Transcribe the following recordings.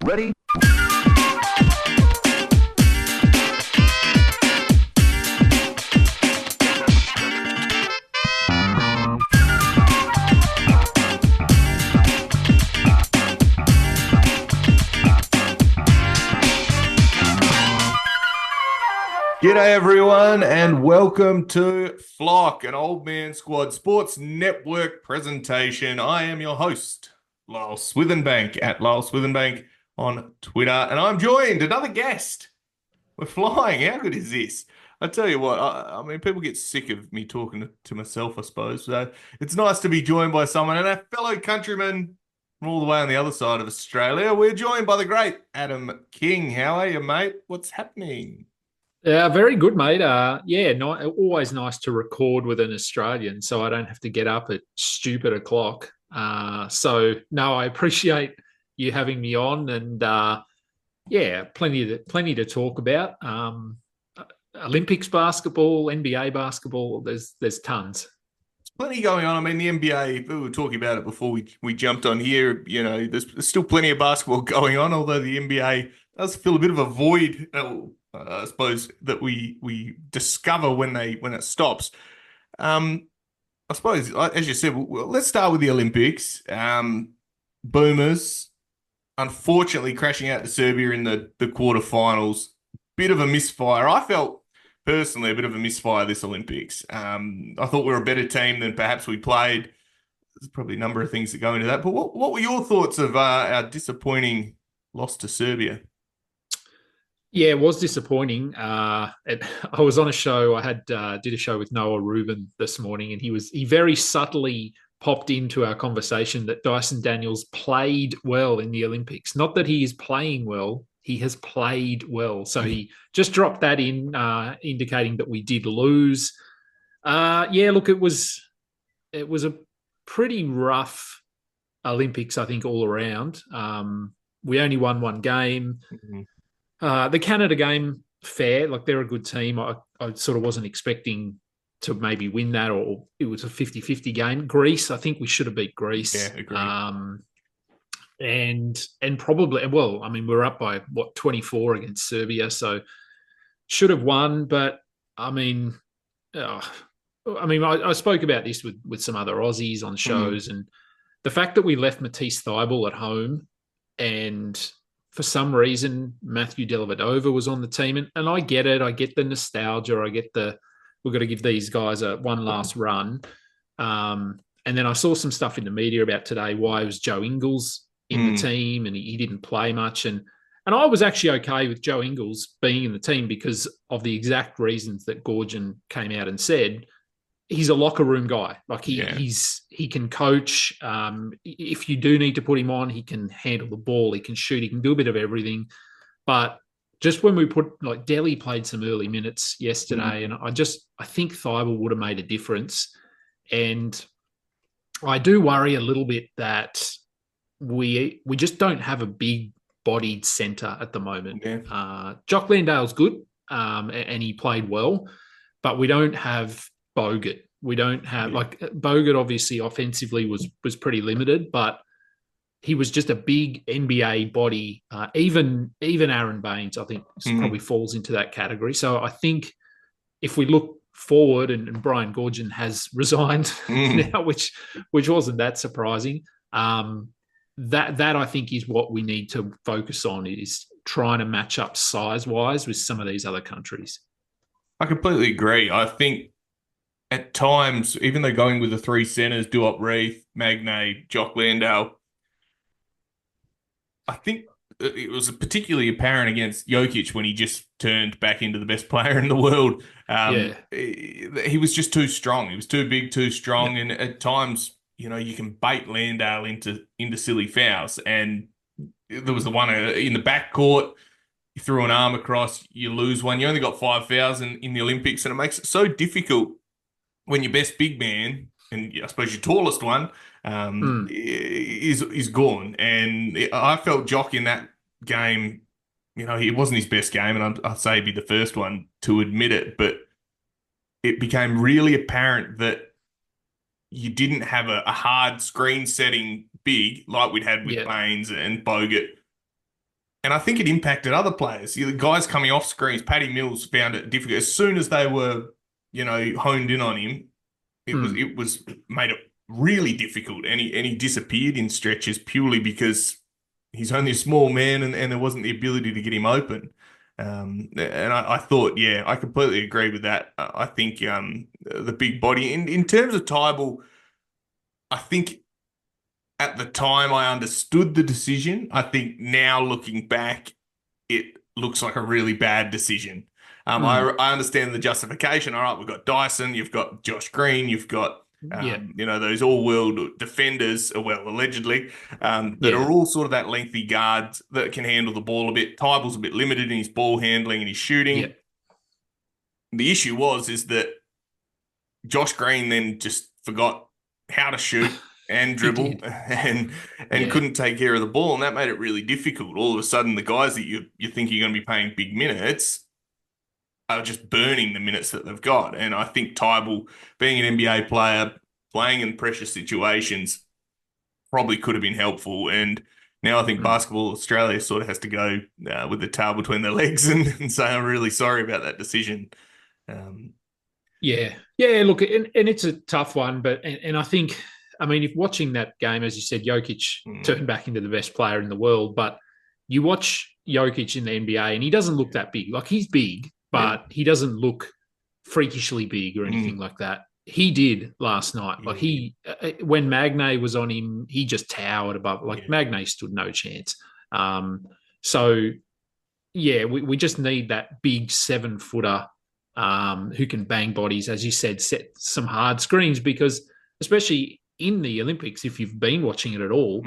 Ready? G'day everyone and welcome to Flock, an Old Man Squad Sports Network presentation. I am your host, Lyle Swithenbank, at Lyle Swithenbank on Twitter, and I'm joined, another guest. We're flying. How good is this? I tell you what, I mean, people get sick of me talking to myself, I suppose. So it's nice to be joined by someone and a fellow countryman from all the way on the other side of Australia. We're joined by the great Adam King. How are you, mate? What's happening? Yeah, very good, mate. Always nice to record with an Australian, so I don't have to get up at stupid o'clock. No, I appreciate you having me on, and plenty to talk about. Olympics basketball, NBA basketball. There's tons. Plenty going on. I mean, the NBA, we were talking about it before we jumped on here. You know, there's still plenty of basketball going on, although the NBA does fill a bit of a void, I suppose, that we discover when it stops. I suppose, as you said, let's start with the Olympics. Boomers, unfortunately, crashing out to Serbia in the quarterfinals. Bit of a misfire. I felt personally a bit of a misfire this Olympics. I thought we were a better team than perhaps we played. There's probably a number of things that go into that. But what were your thoughts of our disappointing loss to Serbia? Yeah, it was disappointing. I was on a show. I did a show with Noah Rubin this morning, and he very subtly popped into our conversation that Dyson Daniels played well in the Olympics. Not that he is playing well, he has played well. So he just dropped that in, indicating that we did lose. Look, it was a pretty rough Olympics, I think, all around. We only won one game. Mm-hmm. The Canada game, fair. Like, they're a good team. I sort of wasn't expecting to maybe win that, or it was a 50-50 game. Greece, I think we should have beat Greece. Yeah, agreed. And probably, well, I mean, we're up by, 24 against Serbia, so should have won. But, I mean, I spoke about this with some other Aussies on shows, and the fact that we left Matisse Thybulle at home, and for some reason, Matthew Dellavedova was on the team. And I get it. I get the nostalgia. I get we've got to give these guys one last run. And then I saw some stuff in the media about today why it was Joe Ingles in the team, and he didn't play much. And I was actually okay with Joe Ingles being in the team because of the exact reasons that Gorgian came out and said. He's a locker room guy. Like he can coach. If you do need to put him on, he can handle the ball. He can shoot. He can do a bit of everything. But just when we Delhi played some early minutes yesterday, and I think Thybulle would have made a difference. And I do worry a little bit that we just don't have a big-bodied centre at the moment. Yeah. Jock Landale's good, and he played well, but we don't have Bogut. We don't have Bogut. Obviously, offensively was pretty limited, but he was just a big NBA body. Even Aaron Baines, I think, probably falls into that category. So I think if we look forward, and Brian Gorgian has resigned now, which wasn't that surprising. That I think is what we need to focus on, is trying to match up size-wise with some of these other countries. I completely agree. I think at times, even though going with the three centers, Duop Reith, Magne, Jock Landale, I think it was particularly apparent against Jokic when he just turned back into the best player in the world. He was just too strong. He was too big, too strong. Yeah. And at times, you can bait Landale into silly fouls. And there was the one in the backcourt. You threw an arm across, you lose one. You only got 5 fouls in the Olympics, and it makes it so difficult when your best big man, and I suppose your tallest one, is gone. And I felt Jock in that game, it wasn't his best game, and I'd say he'd be the first one to admit it, but it became really apparent that you didn't have a hard screen setting big like we'd had with Baines and Bogut And I think it impacted other players. The guys coming off screens, Paddy Mills found it difficult. As soon as they were, honed in on him, it was made it really difficult. And he disappeared in stretches purely because he's only a small man and there wasn't the ability to get him open. And I thought, yeah, I completely agree with that. I think the big body in terms of Tybal, I think at the time I understood the decision. I think now looking back, it looks like a really bad decision. I understand the justification. All right, we've got Dyson, you've got Josh Green, you've got Yeah. those all-world defenders, well, allegedly, that Yeah. are all sort of that lengthy guards that can handle the ball a bit. Tybal's a bit limited in his ball handling and his shooting. Yeah. The issue is that Josh Green then just forgot how to shoot and dribble and couldn't take care of the ball, and that made it really difficult. All of a sudden, the guys that you think you're going to be paying big minutes are just burning the minutes that they've got. And I think Tybal, being an NBA player, playing in pressure situations, probably could have been helpful. And now I think Basketball Australia sort of has to go with the tail between their legs and say, I'm really sorry about that decision. Yeah. Look, and it's a tough one, but and I think, I mean, if watching that game, as you said, Jokic turned back into the best player in the world, but you watch Jokic in the NBA and he doesn't look that big. Like, he's big, but he doesn't look freakishly big or anything like that. He did last night. Like, when Magne was on him, he just towered above. Like, Magne stood no chance. So, yeah, we just need that big 7-footer who can bang bodies, as you said, set some hard screens, because especially in the Olympics, if you've been watching it at all,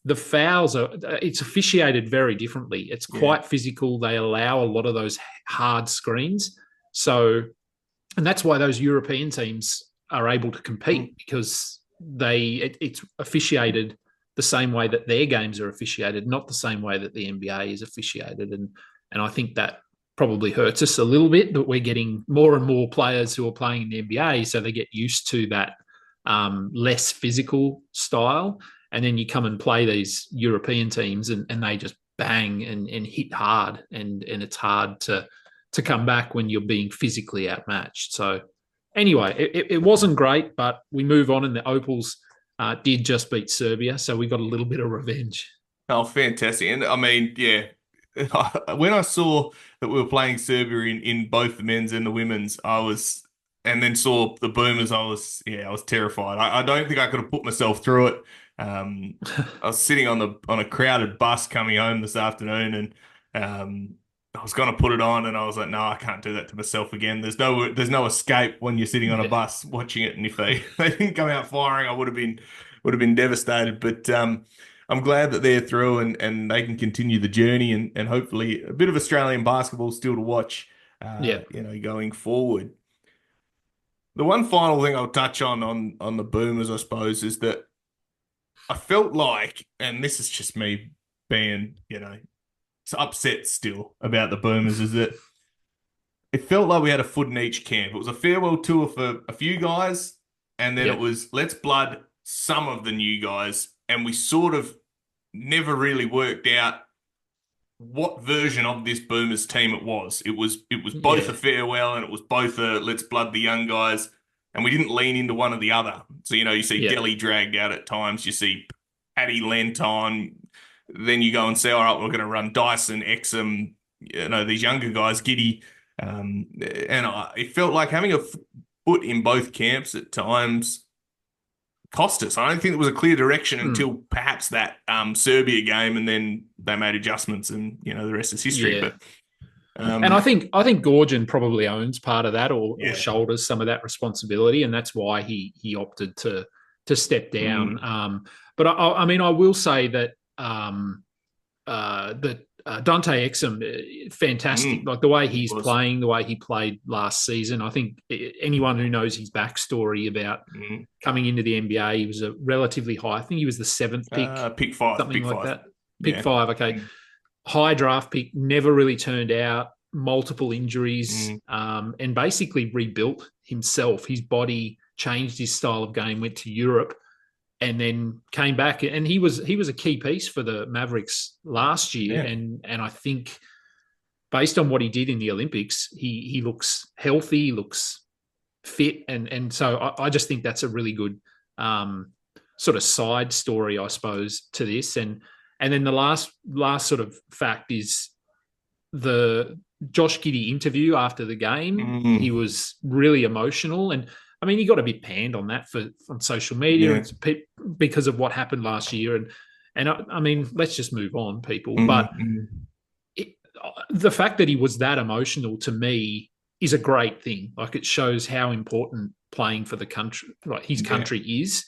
the fouls it's officiated very differently. It's quite physical. They allow a lot of those hard screens. So, and that's why those European teams are able to compete, because it's officiated the same way that their games are officiated, not the same way that the NBA is officiated. And I think that probably hurts us a little bit, that we're getting more and more players who are playing in the NBA, so they get used to that less physical style. And then you come and play these European teams and they just bang and hit hard. And it's hard to come back when you're being physically outmatched. So anyway, it wasn't great, but we move on, and the Opals did just beat Serbia. So we got a little bit of revenge. Oh, fantastic. And I mean, yeah, when I saw that we were playing Serbia in both the men's and the women's, and then saw the Boomers, I was terrified. I don't think I could have put myself through it. I was sitting on a crowded bus coming home this afternoon, and I was going to put it on, and I was like, no, I can't do that to myself again. There's no escape when you're sitting on a bus watching it, and if they didn't come out firing, I would have been devastated. But I'm glad that they're through and they can continue the journey, and hopefully a bit of Australian basketball still to watch. Going forward. The one final thing I'll touch on the Boomers, I suppose, is that I felt like, and this is just me being, upset still about the Boomers, is that it felt like we had a foot in each camp. It was a farewell tour for a few guys, and then it was, let's blood some of the new guys, and we sort of never really worked out what version of this Boomers team it was. It was both a farewell and it was both a let's blood the young guys, and we didn't lean into one or the other. So, you see Delhi dragged out at times, you see Paddy lent on, then you go and say, all right, we're going to run Dyson, Exum, these younger guys, Giddy. It felt like having a foot in both camps at times cost us. I don't think there was a clear direction until perhaps that Serbia game, and then they made adjustments, and the rest is history. Yeah. But and I think Gorgon probably owns part of that, or shoulders some of that responsibility, and that's why he opted to step down. But I mean, I will say that Dante Exum, fantastic. Like the way he's playing, the way he played last season. I think anyone who knows his backstory about coming into the NBA, he was a relatively high. I think he was the 7th pick, pick 5, something pick like 5. that. Pick 5, okay. High draft pick, never really turned out. Multiple injuries, and basically rebuilt himself. His body changed his style of game. Went to Europe. and then came back, and he was a key piece for the Mavericks last year, Yeah. and I think based on what he did in the Olympics, he looks healthy, looks fit, and so I just think that's a really good sort of side story, I suppose, to this. And then the last sort of fact is the Josh Giddey interview after the game. He was really emotional, and I mean, he got a bit panned on that on social media and because of what happened last year. And I mean, let's just move on, people. But the fact that he was that emotional to me is a great thing. Like, it shows how important playing for the country, like his country, is.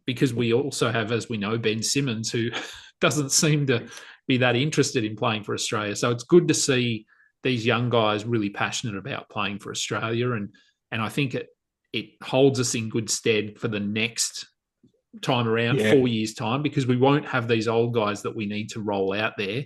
Because we also have, as we know, Ben Simmons, who doesn't seem to be that interested in playing for Australia. So it's good to see these young guys really passionate about playing for Australia, and I think it holds us in good stead for the next time around, 4 years' time, because we won't have these old guys that we need to roll out there.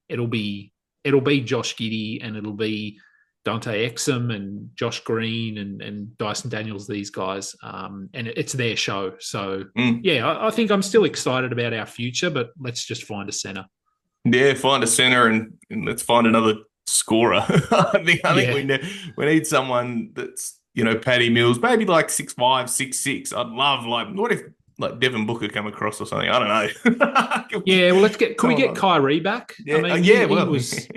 It'll be Josh Giddey, and it'll be Dante Exum and Josh Green and Dyson Daniels, these guys, and it's their show. So I think I'm still excited about our future, but let's just find a centre. Yeah, find a centre and let's find another scorer. I think we need someone that's, Paddy Mills, maybe like 6'5", 6'6". I'd love, what if like Devin Booker come across or something? I don't know. Well, can we get Kyrie back? Yeah, I mean, he was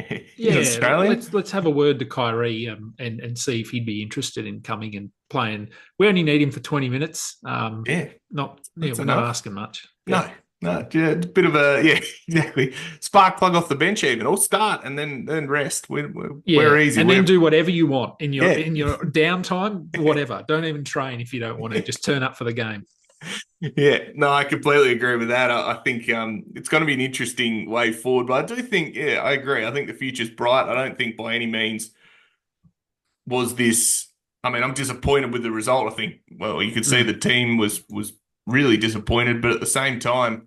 Australian. Let's have a word to Kyrie and see if he'd be interested in coming and playing. We only need him for 20 minutes. We're not asking much. No, yeah, it's a bit of exactly. Spark plug off the bench even, or start and then rest. We're easy. And then do whatever you want in your downtime, whatever. Don't even train if you don't want to. Just turn up for the game. Yeah, no, I completely agree with that. I think it's going to be an interesting way forward, but I do think, I agree. I think the future's bright. I don't think by any means was this. I mean, I'm disappointed with the result. I think, well, you could see the team was really disappointed, but at the same time,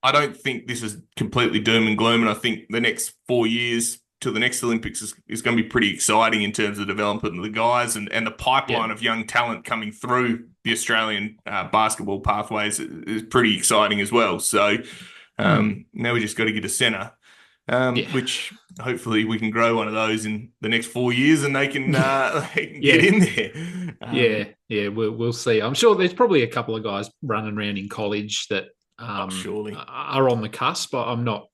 I don't think this is completely doom and gloom. And I think the next 4 years till the next Olympics is going to be pretty exciting in terms of development of the guys and the pipeline of young talent coming through the Australian basketball pathways is pretty exciting as well. So now we just got to get a centre, which hopefully we can grow one of those in the next 4 years and they can get in there. We'll see. I'm sure there's probably a couple of guys running around in college that surely are on the cusp, but I'm not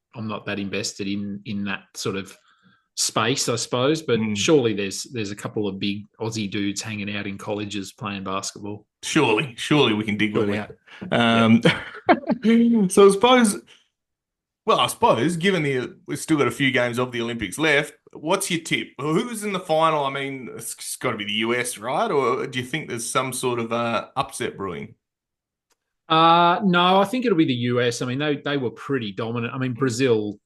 that invested in that sort of space, I suppose. But surely there's a couple of big Aussie dudes hanging out in colleges playing basketball. Surely we can dig one out. So I suppose, given we've still got a few games of the Olympics left, what's your tip? Who's in the final? I mean, it's got to be the US, right? Or do you think there's some sort of upset brewing? No, I think it'll be the US. I mean, they were pretty dominant. I mean, Brazil,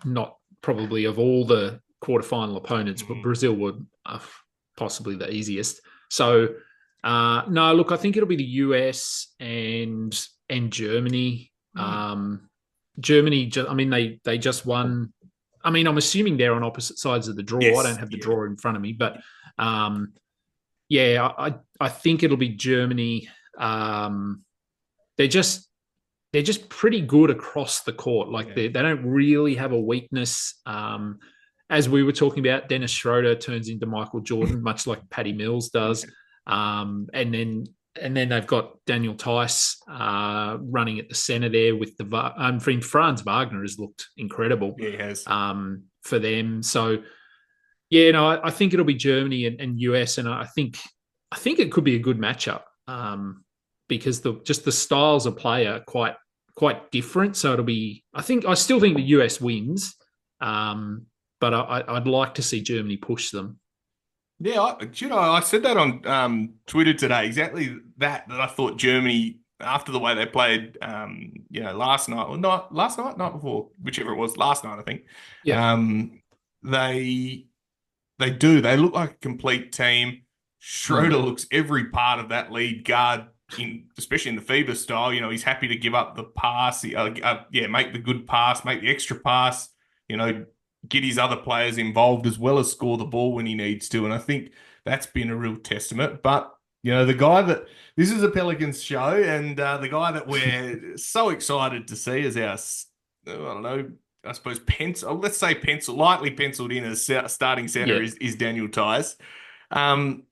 not probably of all the quarterfinal opponents, but Brazil were possibly the easiest. So, no, look, I think it'll be the US and Germany. Germany, I mean, they just won. I mean, I'm assuming they're on opposite sides of the draw. Yes, I don't have the draw in front of me, but I think it'll be Germany. They're just pretty good across the court. Like they don't really have a weakness. As we were talking about, Dennis Schroeder turns into Michael Jordan, much like Patty Mills does. And then they've got Daniel Tice running at the center there with Franz Wagner has looked incredible. Yeah, he has. For them. So I think it'll be Germany and US, and I think it could be a good matchup. Because the styles of play are quite different. So it'll be. I still think the US wins, but I'd like to see Germany push them. Yeah, I said that on Twitter today. Exactly that I thought Germany, after the way they played, last night or not last night, night before, whichever it was, last night I think. Yeah. They look like a complete team. Schroeder looks every part of that lead guard. Especially in the FIBA style, he's happy to give up the pass, make the good pass, make the extra pass, get his other players involved as well as score the ball when he needs to. And I think that's been a real testament. But, The guy that this is a Pelicans show, and the guy that we're so excited to see is I don't know, I suppose let's say lightly penciled in as starting center Yeah. is Daniel Tice. Um,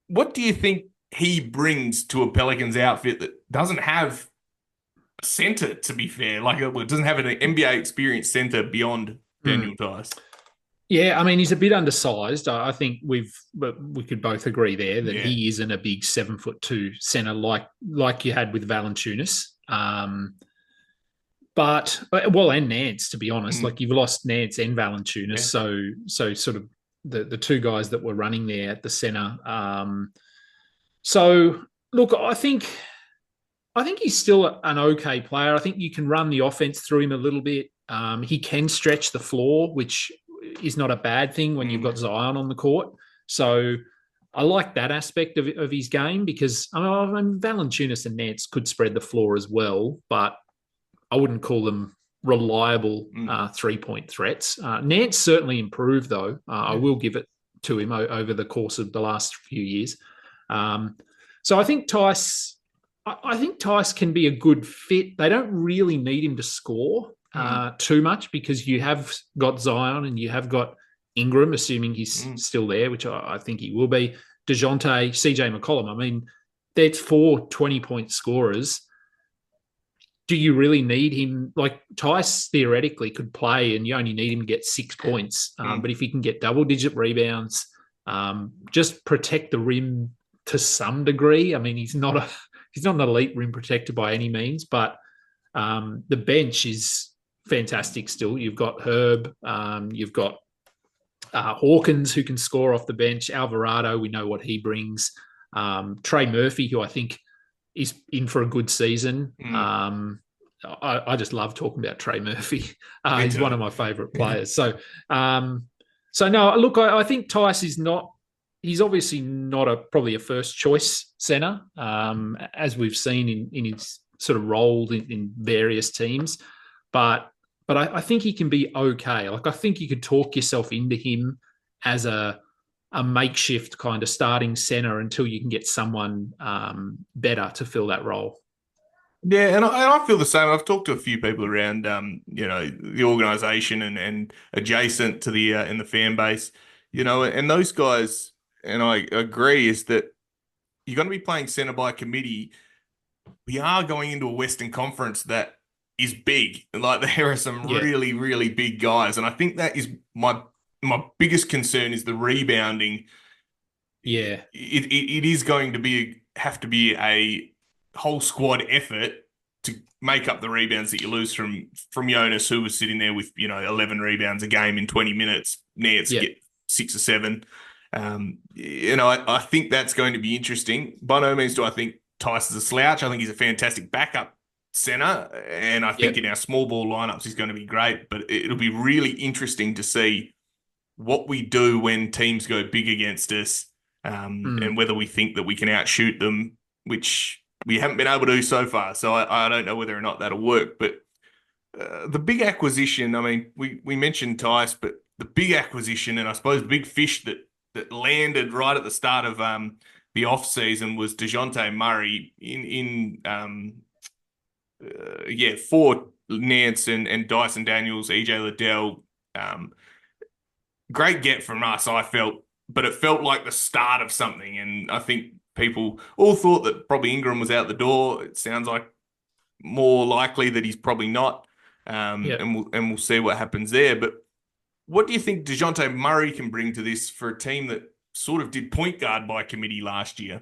what do you think he brings to a Pelicans outfit that doesn't have a center, to be fair? Like it doesn't have an NBA experienced center beyond Daniel Tice. Yeah, I mean he's a bit undersized. I think we could both agree there that Yeah. he isn't a big 7'2" center like you had with Valanciunas. But and Nance, to be honest, like you've lost Nance and Valanciunas, Yeah. so sort of the two guys that were running there at the center. So look, I think he's still an okay player. I think you can run the offense through him a little bit. He can stretch the floor, which is not a bad thing when you've got Zion on the court. So I like that aspect of his game because I mean, Valanciunas and Nance could spread the floor as well, but I wouldn't call them reliable 3-point threats. Nance certainly improved, though. I will give it to him over the course of the last few years. So I think Tice can be a good fit. They don't really need him to score too much because you have got Zion and you have got Ingram, assuming he's still there, which I think he will be. DeJounte, CJ McCollum. I mean, that's 4 20-point scorers. Do you really need him? Like Tice theoretically could play and you only need him to get 6 points. But if he can get double-digit rebounds, just protect the rim to some degree. I mean, he's not an elite rim protector by any means, but the bench is fantastic still. You've got Herb, you've got Hawkins who can score off the bench. Alvarado, we know what he brings. Trey Murphy, who I think is in for a good season. I just love talking about Trey Murphy. He's one of my favourite players. So no, look, I think Tice is not. He's obviously not probably a first choice center, as we've seen in his sort of role in various teams. But I think he can be okay. Like I think you could talk yourself into him as a makeshift kind of starting center until you can get someone better to fill that role. Yeah, and I feel the same. I've talked to a few people around, the organization and adjacent to the in the fan base, and those guys, and I agree, is that you're going to be playing center by committee. We are going into a Western Conference that is big. Like there are some really, really big guys, and I think that is my biggest concern is the rebounding. Yeah, it is going to have to be a whole squad effort to make up the rebounds that you lose from Jonas, who was sitting there with 11 rebounds a game in 20 minutes. Nance get 6 or 7. I think that's going to be interesting. By no means do I think Tice is a slouch. I think he's a fantastic backup center, and I think in our small ball lineups he's going to be great. But it'll be really interesting to see what we do when teams go big against us, and whether we think that we can outshoot them, which we haven't been able to do so far. So I don't know whether or not that'll work. But the big acquisition, I mean, we mentioned Tice, but the big acquisition, and I suppose the big fish that landed right at the start of the offseason was DeJounte Murray for Nance and Dyson Daniels, EJ Liddell. Great get from us, I felt, but it felt like the start of something. And I think people all thought that probably Ingram was out the door. It sounds like more likely that he's probably not. And we'll see what happens there. But what do you think DeJounte Murray can bring to this for a team that sort of did point guard by committee last year?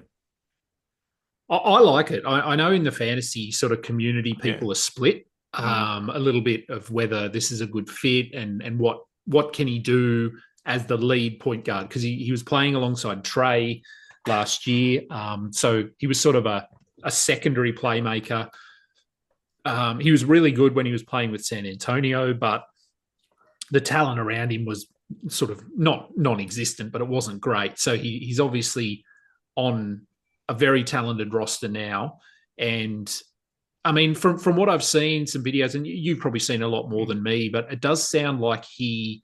I like it. I know in the fantasy sort of community, people are split a little bit of whether this is a good fit and what can he do as the lead point guard, because he was playing alongside Trey last year. So he was sort of a secondary playmaker. He was really good when he was playing with San Antonio, but the talent around him was sort of not non-existent, but it wasn't great. So he's obviously on a very talented roster now. And I mean, from what I've seen, some videos, and you've probably seen a lot more than me, but it does sound like he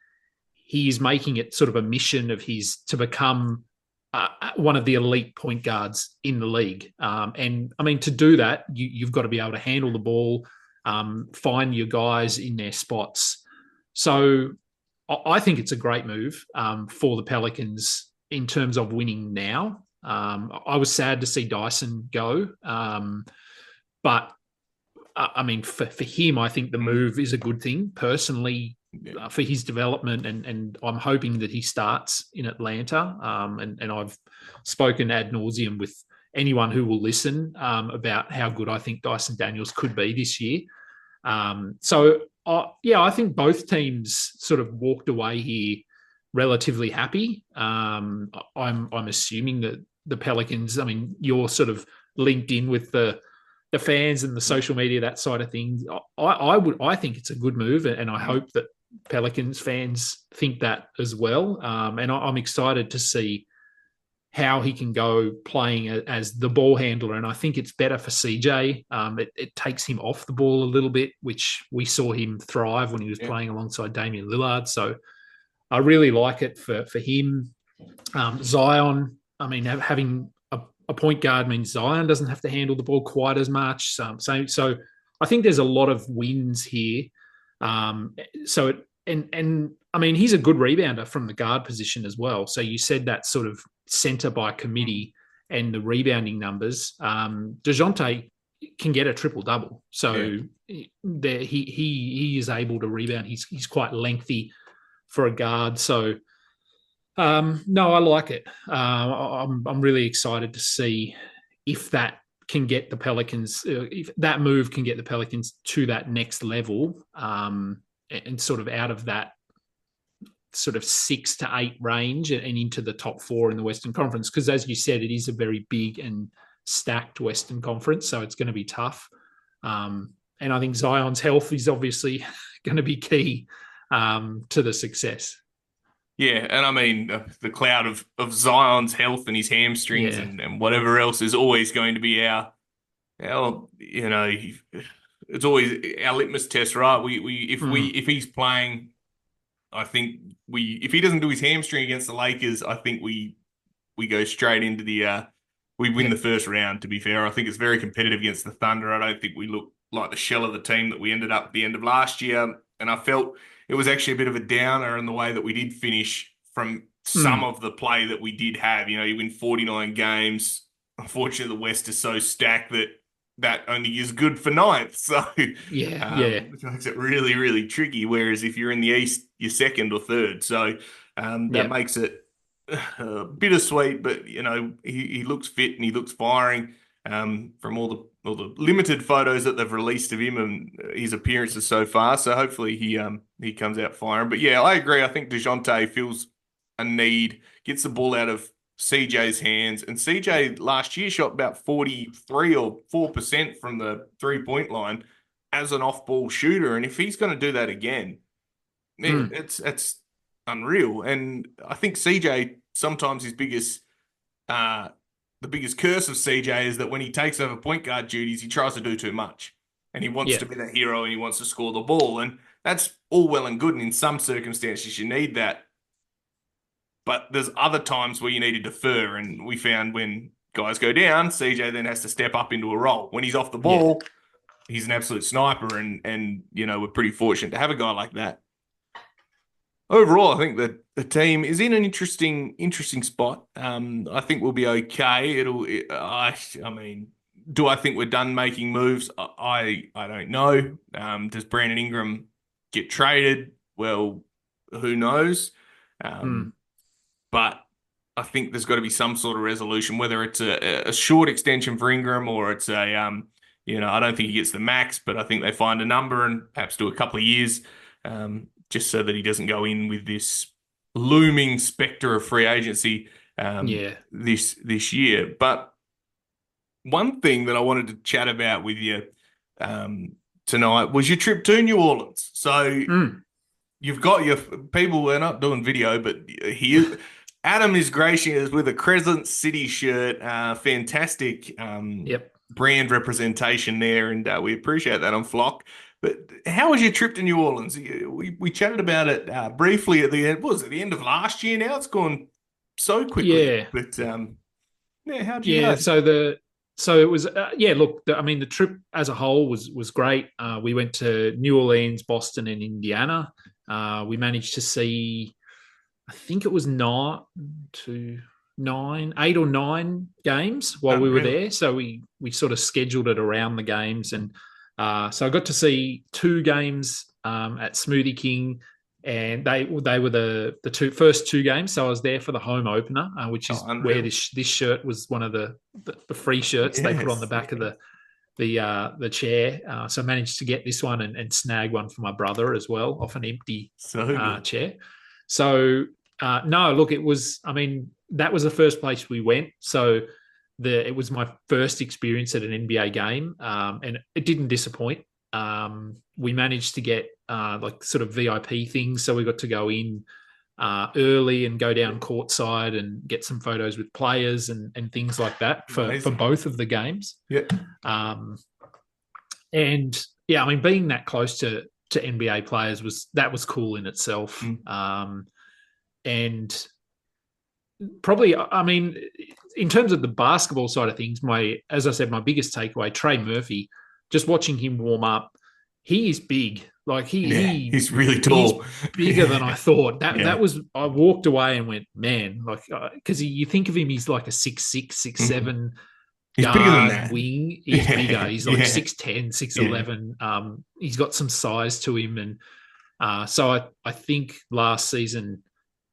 is making it sort of a mission of his to become one of the elite point guards in the league. And I mean, to do that, you've got to be able to handle the ball, find your guys in their spots. So I think it's a great move for the Pelicans in terms of winning now. I was sad to see Dyson go, but I mean, for him, I think the move is a good thing personally for his development, and I'm hoping that he starts in Atlanta. And I've spoken ad nauseum with anyone who will listen about how good I think Dyson Daniels could be this year. I think both teams sort of walked away here relatively happy. I'm assuming that the Pelicans, I mean, you're sort of linked in with the fans and the social media, that side of things. I think it's a good move, and I hope that Pelicans fans think that as well. And I'm excited to see how he can go playing as the ball handler. And I think it's better for CJ. It takes him off the ball a little bit, which we saw him thrive when he was playing alongside Damian Lillard. So I really like it for him. Zion, I mean, having a point guard means Zion doesn't have to handle the ball quite as much. So I think there's a lot of wins here. I mean, he's a good rebounder from the guard position as well. So you said that sort of center by committee and the rebounding numbers. DeJounte can get a triple double. So he is able to rebound. He's quite lengthy for a guard. So no, I like it. I'm really excited to see if that can get the Pelicans, if that move can get the Pelicans to that next level, and sort of out of that sort of 6 to 8 range and into the top 4 in the Western Conference. Because as you said, it is a very big and stacked Western Conference, so it's going to be tough. And I think Zion's health is obviously going to be key to the success. Yeah, and I mean, the cloud of Zion's health and his hamstrings and whatever else is always going to be our it's always our litmus test, right? If he's playing, I think if he doesn't do his hamstring against the Lakers, I think we go straight into we win the first round, to be fair. I think it's very competitive against the Thunder. I don't think we look like the shell of the team that we ended up at the end of last year. And I felt it was actually a bit of a downer in the way that we did finish from some of the play that we did have. You know, you win 49 games. Unfortunately, the West is so stacked that only is good for ninth. So which makes it really, really tricky. Whereas if you're in the East, you're second or third. So that makes it bittersweet. But you know, he looks fit and he looks firing. From all the limited photos that they've released of him and his appearances so far. So hopefully he comes out firing. But yeah, I agree. I think DeJounte feels a need, gets the ball out of CJ's hands. And CJ last year shot about 43 or 4% from the 3-point line as an off-ball shooter. And if he's going to do that again, man, it's unreal. And I think CJ, sometimes his biggest the biggest curse of CJ is that when he takes over point guard duties, he tries to do too much. And he wants to be the hero and he wants to score the ball. And that's all well and good. And in some circumstances, you need that. But there's other times where you need to defer. And we found when guys go down, CJ then has to step up into a role. When he's off the ball, he's an absolute sniper. And you know, we're pretty fortunate to have a guy like that. Overall, I think that the team is in an interesting spot. I think we'll be okay. I mean, do I think we're done making moves? I don't know. Does Brandon Ingram get traded? Well, who knows? But I think there's got to be some sort of resolution, whether it's a short extension for Ingram or it's I don't think he gets the max, but I think they find a number and perhaps do a couple of years. Just so that he doesn't go in with this looming specter of free agency this year. But one thing that I wanted to chat about with you tonight was your trip to New Orleans. So you've got your people, we're not doing video, but Adam is gracing us with a Crescent City shirt. Fantastic brand representation there, and we appreciate that on Flock. But how was your trip to New Orleans? We chatted about it briefly at the end. What was it, the end of last year now? It's gone so quickly. Yeah. But yeah, how'd you Yeah. go? So it was, yeah, look, I mean, the trip as a whole was great. We went to New Orleans, Boston, and Indiana. We managed to see, I think it was 8 or 9 games while we were Unreal. there. So we sort of scheduled it around the games, and so I got to see 2 games at Smoothie King, and they were the first 2 games. So I was there for the home opener, which is where Unreal. this shirt was one of the free shirts they put on the Yes. back of the chair. So I managed to get this one and snag one for my brother as well off an empty So good. chair. So no, look, it was. I mean, that was the first place we went. So it was my first experience at an NBA game, and it didn't disappoint. We managed to get like sort of VIP things, so we got to go in early and go down courtside and get some photos with players and things like that for both of the games. Yeah. And yeah, I mean, being that close to NBA players was cool in itself. And probably, I mean, in terms of the basketball side of things, as I said, my biggest takeaway, Trey Murphy, just watching him warm up, he is big. Like he's really tall. He's bigger than I thought. That was, I walked away and went, man, like, because you think of him, he's like a 6'6", 6'7", he's bigger than that. Wing. He's bigger. He's like 6'10", 6'11". He's got some size to him. And so I think last season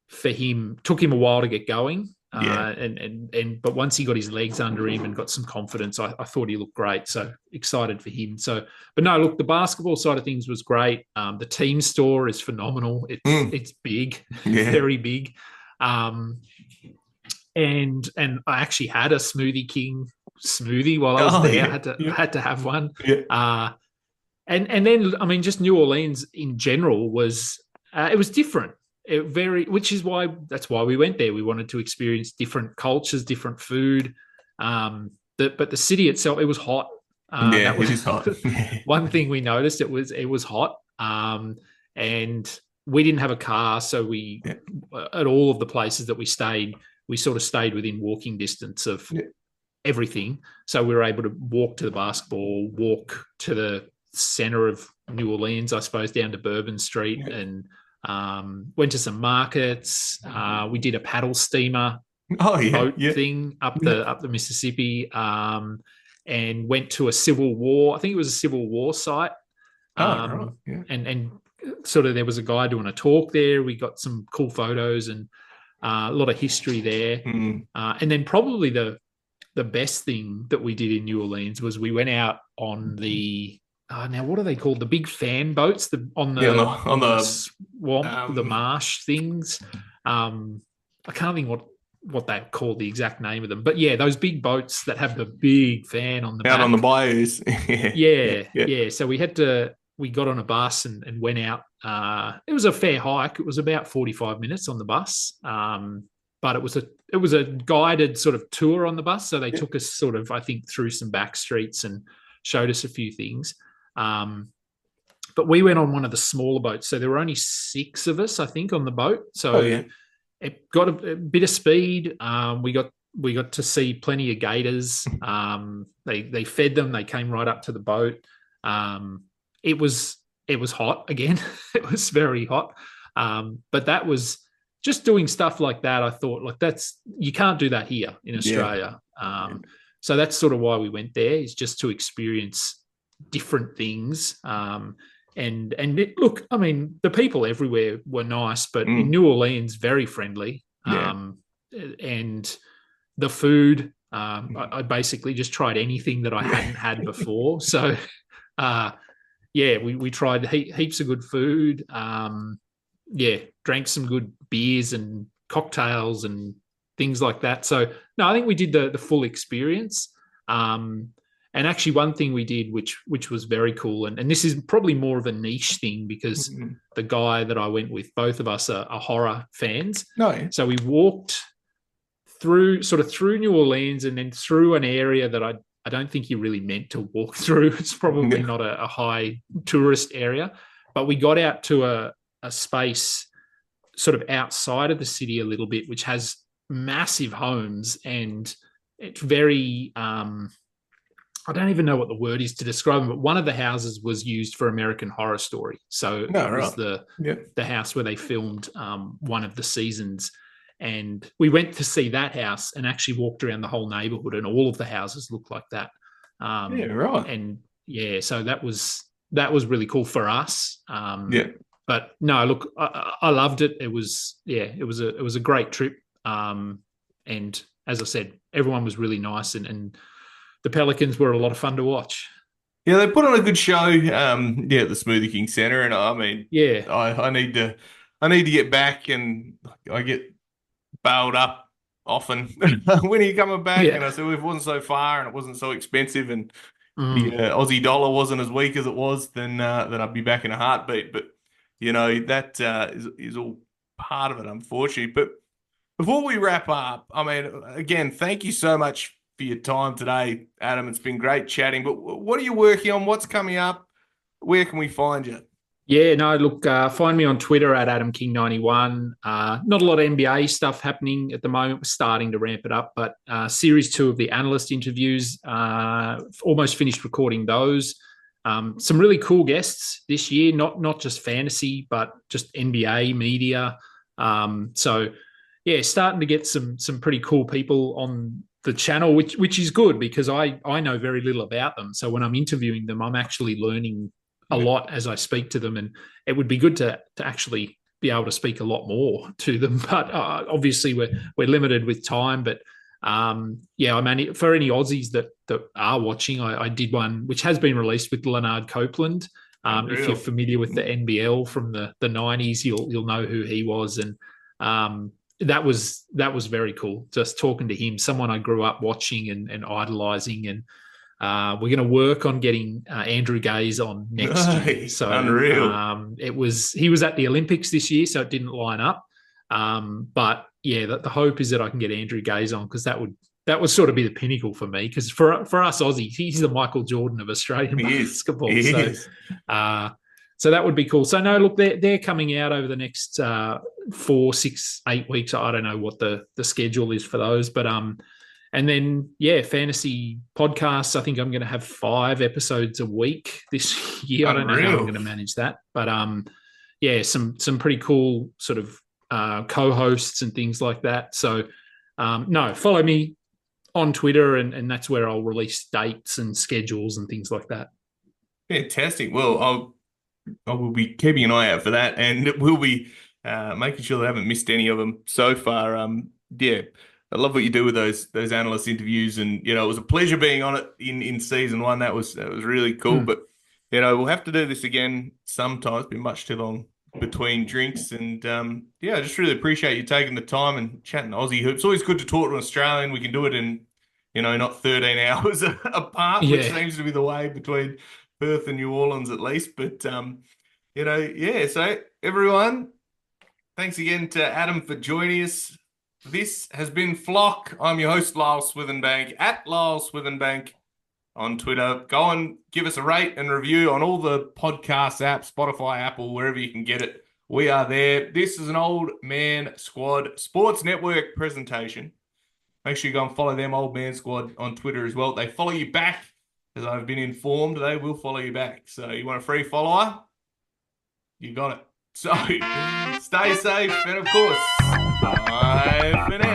for him, took him a while to get going. But once he got his legs under him and got some confidence, I thought he looked great. So excited for him. But no, look, the basketball side of things was great. The team store is phenomenal. It's big, very big. And I actually had a Smoothie King smoothie while I was there. Yeah. I had to have one. Yeah. And then, I mean, just New Orleans in general was it was different. Which is why we went there. We wanted to experience different cultures, different food. But the city itself, it was hot. It is hot. One thing we noticed, it was hot. And we didn't have a car, so at all of the places that we stayed, we sort of stayed within walking distance of everything. So we were able to walk to the basketball, walk to the center of New Orleans, I suppose, down to Bourbon Street, and went to some markets. We did a paddle steamer boat thing up the Mississippi, and went to a Civil War. I think it was a Civil War site. And sort of there was a guy doing a talk there. We got some cool photos and a lot of history there. And then probably the best thing that we did in New Orleans was we went out on the now what are they called? The big fan boats on the swamp, the marsh things. I can't think what they call the exact name of them, but yeah, those big boats that have the big fan on the out back. On the bayous. So we got on a bus and went out. It was a fair hike. It was about 45 minutes on the bus, but it was a guided sort of tour on the bus. So they took us sort of, I think, through some back streets and showed us a few things. But we went on one of the smaller boats. So there were only 6 of us, I think, on the boat. So it got a bit of speed. We got to see plenty of gators. They fed them. They came right up to the boat. It was hot again. It was very hot. But that was just doing stuff like that. I thought, like, you can't do that here in Australia. So that's sort of why we went there, is just to experience different things. Look, I mean, the people everywhere were nice, but in New Orleans, very friendly. And the food, I basically just tried anything that I hadn't had before. So, we tried heaps of good food. Drank some good beers and cocktails and things like that. So, no, I think we did the full experience. And actually, one thing we did, which was very cool, and this is probably more of a niche thing because the guy that I went with, both of us are horror fans. So we walked through New Orleans and then through an area that I don't think you're really meant to walk through. It's probably not a high tourist area, but we got out to a space sort of outside of the city a little bit, which has massive homes, and it's very I don't even know what the word is to describe them, but one of the houses was used for American Horror Story. So No, it was right. Yeah. the house where they filmed one of the seasons. And we went to see that house and actually walked around the whole neighborhood, and all of the houses looked like that. Yeah, right. And yeah, so that was really cool for us. Yeah. But no, look, I loved it. It was a great trip. And as I said, everyone was really nice, and the Pelicans were a lot of fun to watch. Yeah, they put on a good show, at the Smoothie King Center, and I mean, Yeah, I need to get back, and I get bailed up often when are you coming back? And yeah. I said, well, if it wasn't so far and it wasn't so expensive, and the Mm. Aussie dollar wasn't as weak as it was, then I'd be back in a heartbeat. But that is all part of it, unfortunately. But before we wrap up, I mean, again, thank you so much for your time today, Adam. It's been great chatting. But what are you working on? What's coming up? Where can we find you? Yeah, no, look, find me on Twitter at AdamKing91. Not a lot of NBA stuff happening at the moment. We're starting to ramp it up, but series 2 of the analyst interviews, almost finished recording those. Some really cool guests this year, not just fantasy, but just NBA media. So yeah, starting to get some pretty cool people on the channel, which is good because I know very little about them. So when I'm interviewing them, I'm actually learning a Yeah. lot as I speak to them, and it would be good to actually be able to speak a lot more to them. But obviously, we're limited with time. But yeah, I mean, for any Aussies that are watching, I did one which has been released with Leonard Copeland. If you're Unreal. familiar with the NBL from the 90s, you'll know who he was, and that was very cool. Just talking to him, someone I grew up watching and idolizing, and we're going to work on getting Andrew Gaze on next year. Hey, So unreal. he was at the Olympics this year, so it didn't line up. But yeah, the hope is that I can get Andrew Gaze on, because that would sort of be the pinnacle for me. Because for us Aussies, he's the Michael Jordan of Australian He is. basketball. He So is. uh, so that would be cool. So no, look, they're coming out over the next 4, 6, 8 weeks. I don't know what the schedule is for those, but and then, yeah, fantasy podcasts. I think I'm going to have 5 episodes a week this year. I don't know how I'm Unreal. going to manage that, but yeah, some pretty cool sort of co-hosts and things like that. So no, follow me on Twitter, and that's where I'll release dates and schedules and things like that. Fantastic. Well, I will be keeping an eye out for that, and we'll be making sure that I haven't missed any of them so far. Yeah, I love what you do with those analyst interviews, and it was a pleasure being on it in season 1. That was really cool. Mm. But we'll have to do this again sometime. It's been much too long between drinks, and I just really appreciate you taking the time and chatting Aussie hoops. Always good to talk to an Australian. We can do it in not 13 hours apart, which Yeah. seems to be the way between Perth and New Orleans at least. But yeah. So everyone, thanks again to Adam for joining us. This has been Flock. I'm your host, Lyle Swithenbank, at Lyle Swithenbank on Twitter. Go and give us a rate and review on all the podcast apps, Spotify, Apple, wherever you can get it. We are there. This is an Old Man Squad Sports Network presentation. Make sure you go and follow them, Old Man Squad, on Twitter as well. They follow you back, as I've been informed. They will follow you back. So you want a free follower? You got it. So stay safe, and of course, bye for now.